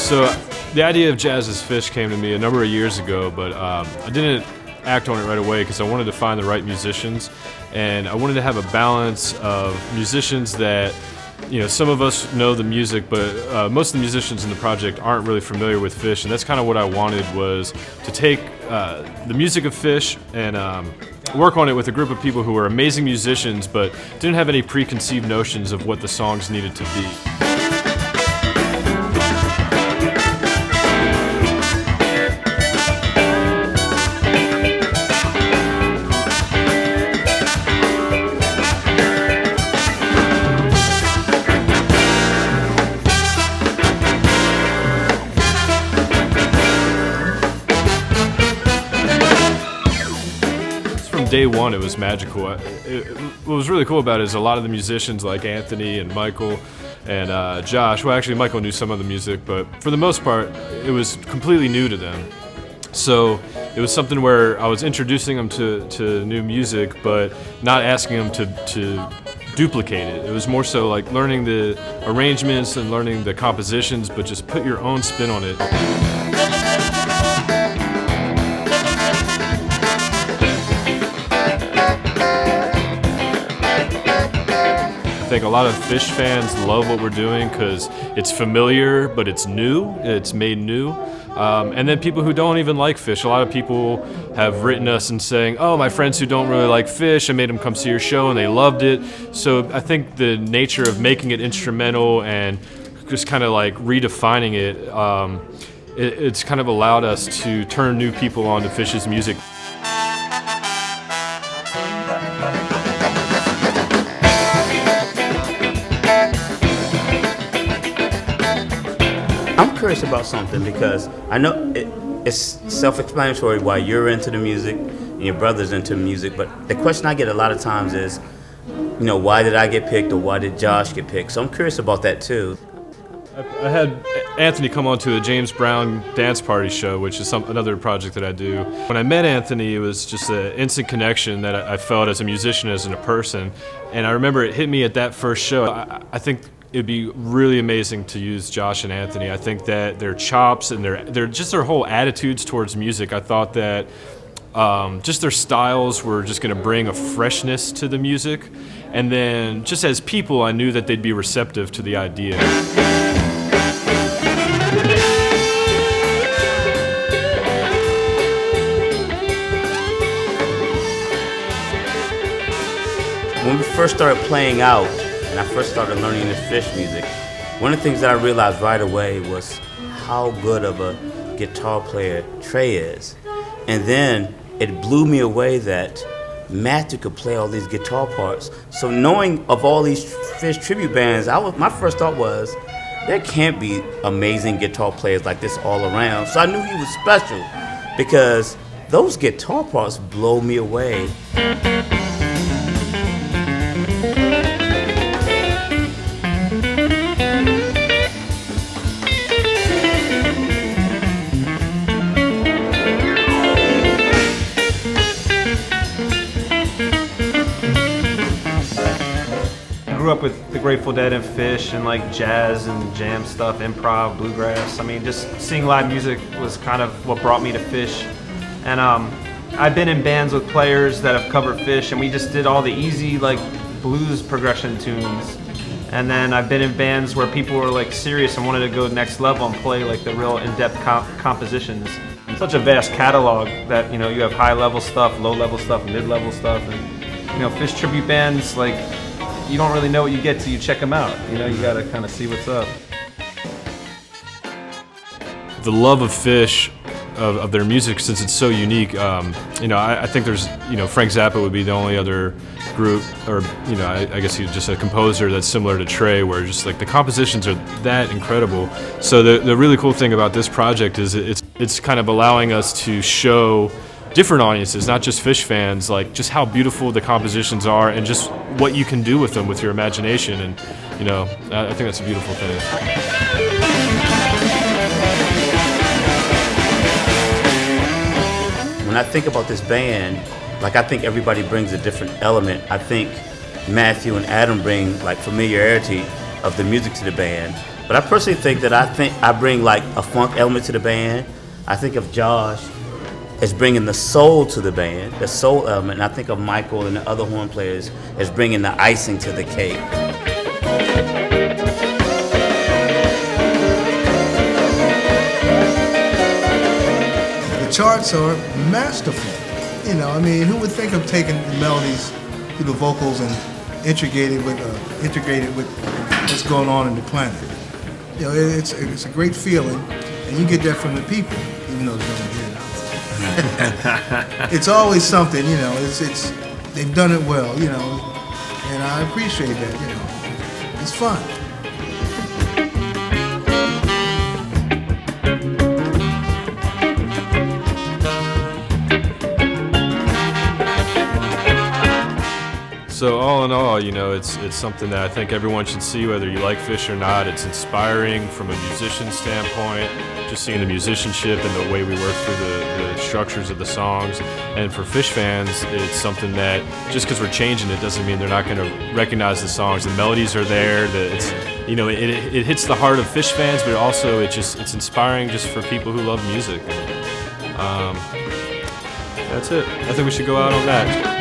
So the idea of Jazz Is Phish came to me a number of years ago, but I didn't act on it right away because I wanted to find the right musicians, and I wanted to have a balance of musicians that, you know, some of us know the music, but most of the musicians in the project aren't really familiar with Phish, and that's kind of what I wanted, was to take the music of Phish and work on it with a group of people who were amazing musicians but didn't have any preconceived notions of what the songs needed to be. Day one, it was magical. What was really cool about it is a lot of the musicians like Anthony and Michael and Josh, well actually Michael knew some of the music, but for the most part it was completely new to them. So it was something where I was introducing them to new music but not asking them to duplicate it. It was more so like learning the arrangements and learning the compositions, but just put your own spin on it. I think a lot of Phish fans love what we're doing because it's familiar, but it's new, it's made new. And then people who don't even like Phish, a lot of people have written us and saying, oh, my friends who don't really like Phish, I made them come see your show and they loved it. So I think the nature of making it instrumental and just kind of like redefining it, it's kind of allowed us to turn new people on to Phish's music. I'm curious about something because I know it's self-explanatory why you're into the music and your brother's into music, but the question I get a lot of times is, you know, why did I get picked or why did Josh get picked? So I'm curious about that too. I had Anthony come on to a James Brown dance party show, which is another project that I do. When I met Anthony, it was just an instant connection that I felt as a musician, as a person, and I remember it hit me at that first show. I think it'd be really amazing to use Josh and Anthony. I think that their chops and their whole attitudes towards music, I thought that just their styles were just going to bring a freshness to the music. And then just as people, I knew that they'd be receptive to the idea. When we first started playing out, and I first started learning this Phish music, one of the things that I realized right away was how good of a guitar player Trey is. And then it blew me away that Matthew could play all these guitar parts. So knowing of all these Phish tribute bands, my first thought was, there can't be amazing guitar players like this all around. So I knew he was special because those guitar parts blow me away. I grew up with the Grateful Dead and Phish and like jazz and jam stuff, improv, bluegrass. I mean, just seeing live music was kind of what brought me to Phish. And I've been in bands with players that have covered Phish, and we just did all the easy like blues progression tunes. And then I've been in bands where people were like serious and wanted to go next level and play like the real in-depth compositions. Such a vast catalog that, you know, you have high-level stuff, low-level stuff, mid-level stuff, and you know, Phish tribute bands, like, you don't really know what you get till you check them out. You know, you gotta kind of see what's up. The love of Phish, of their music, since it's so unique, you know, I think there's, you know, Frank Zappa would be the only other group, or, you know, I guess he's just a composer that's similar to Trey, where just like the compositions are that incredible. So the really cool thing about this project is it's kind of allowing us to show different audiences, not just Phish fans, like just how beautiful the compositions are and just what you can do with them with your imagination. And, you know, I think that's a beautiful thing. When I think about this band, like I think everybody brings a different element. I think Matthew and Adam bring like familiarity of the music to the band. But I personally think that I bring like a funk element to the band. I think of Josh as bringing the soul to the band, the soul element. And I think of Michael and the other horn players as bringing the icing to the cake. The charts are masterful. You know, I mean, who would think of taking the melodies through the vocals and integrated with what's going on in the planet? You know, it's a great feeling, and you get that from the people, even though it's nobody here now. It's always something, you know. It's they've done it well, you know, and I appreciate that. You know, it's fun. So all in all, you know, it's something that I think everyone should see, whether you like Phish or not. It's inspiring from a musician standpoint, just seeing the musicianship and the way we work through the structures of the songs. And for Phish fans, it's something that just because we're changing it doesn't mean they're not going to recognize the songs. The melodies are there. You know, it hits the heart of Phish fans, but also it's inspiring just for people who love music. That's it. I think we should go out on that.